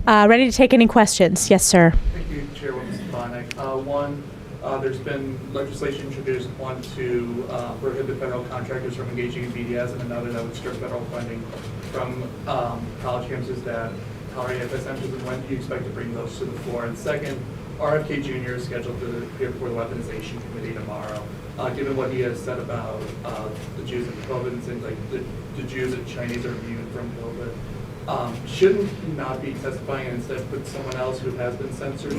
Ready to take any questions? Yes, sir. Thank you, Chairwoman Stefanik. One, there's been legislation introduced, one to prohibit federal contractors from engaging in BDS, and another that would strip federal funding from college campuses that tolerate anti-Semitism. When do you expect to bring those to the floor? And second, RFK Jr. is scheduled to appear before the Weaponization Committee tomorrow. Given what he has said about the Jews and COVID and things like the Jews and Chinese are immune from COVID, shouldn't he not be testifying and instead put someone else who has been censored?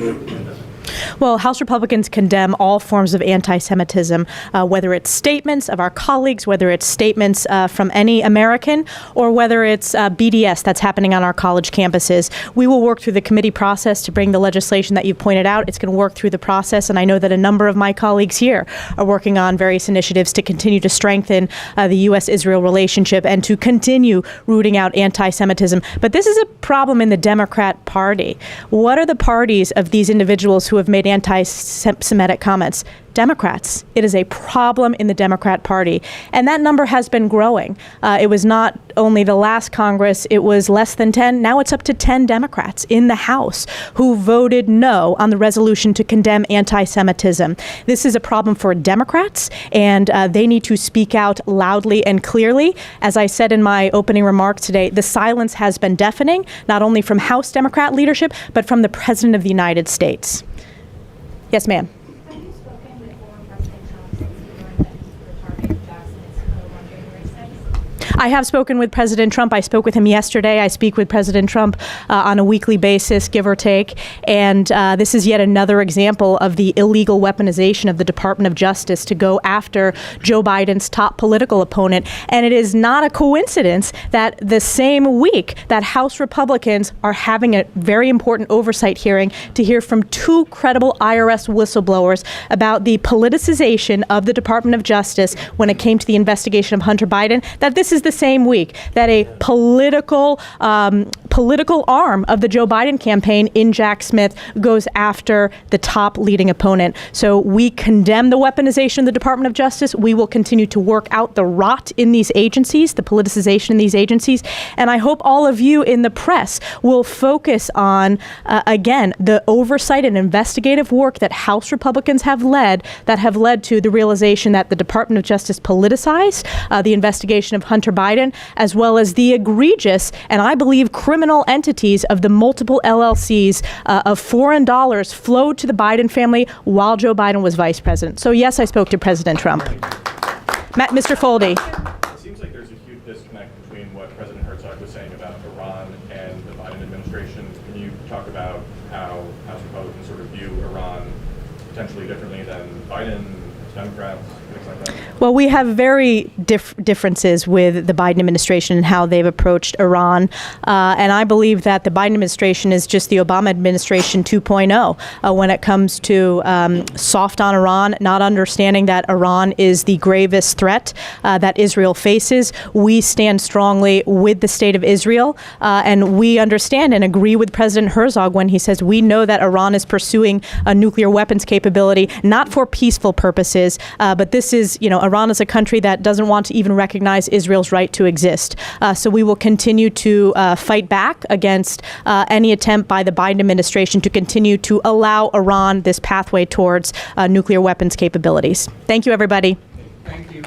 Well, House Republicans condemn all forms of anti-Semitism, whether it's statements of our colleagues, whether it's statements from any American, or whether it's BDS that's happening on our college campuses. We will work through the committee process to bring the legislation that you pointed out. It's going to work through the process, and I know that a number of my colleagues here are working on various initiatives to continue to strengthen the U.S.-Israel relationship and to continue rooting out anti-Semitism. But this is a problem in the Democrat Party. What are the parties of these individuals who have made anti-Semitic comments? Democrats. It is a problem in the Democrat Party. And that number has been growing. It was not only the last Congress, it was less than 10. Now it's up to 10 Democrats in the House who voted no on the resolution to condemn anti-Semitism. This is a problem for Democrats, and they need to speak out loudly and clearly. As I said in my opening remarks today, the silence has been deafening, not only from House Democrat leadership, but from the President of the United States. Yes, ma'am. I have spoken with President Trump. I spoke with him yesterday. I speak with President Trump on a weekly basis, give or take. And this is yet another example of the illegal weaponization of the Department of Justice to go after Joe Biden's top political opponent. And it is not a coincidence that the same week that House Republicans are having a very important oversight hearing to hear from two credible IRS whistleblowers about the politicization of the Department of Justice when it came to the investigation of Hunter Biden, that this is the same week that a political arm of the Joe Biden campaign in Jack Smith goes after the top leading opponent. So we condemn the weaponization of the Department of Justice. We will continue to work out the rot in these agencies, the politicization in these agencies. And I hope all of you in the press will focus on, again, the oversight and investigative work that House Republicans have led that have led to the realization that the Department of Justice politicized the investigation of Hunter Biden, as well as the egregious and I believe criminal entities of the multiple LLCs of foreign dollars flowed to the Biden family while Joe Biden was vice president. So yes, I spoke to President Trump. Mr. Foldy. It seems like there's a huge disconnect between what President Herzog was saying about Iran and the Biden administration. Can you talk about how House Republicans sort of view Iran potentially differently than Biden, Democrats, things like that? Well, we have very differences with the Biden administration and how they've approached Iran. And I believe that the Biden administration is just the Obama administration 2.0 when it comes to soft on Iran, not understanding that Iran is the gravest threat that Israel faces. We stand strongly with the state of Israel. And we understand and agree with President Herzog when he says we know that Iran is pursuing a nuclear weapons capability, not for peaceful purposes, but this is, Iran is a country that doesn't want to even recognize Israel's right to exist. So we will continue to fight back against any attempt by the Biden administration to continue to allow Iran this pathway towards nuclear weapons capabilities. Thank you, everybody. Thank you.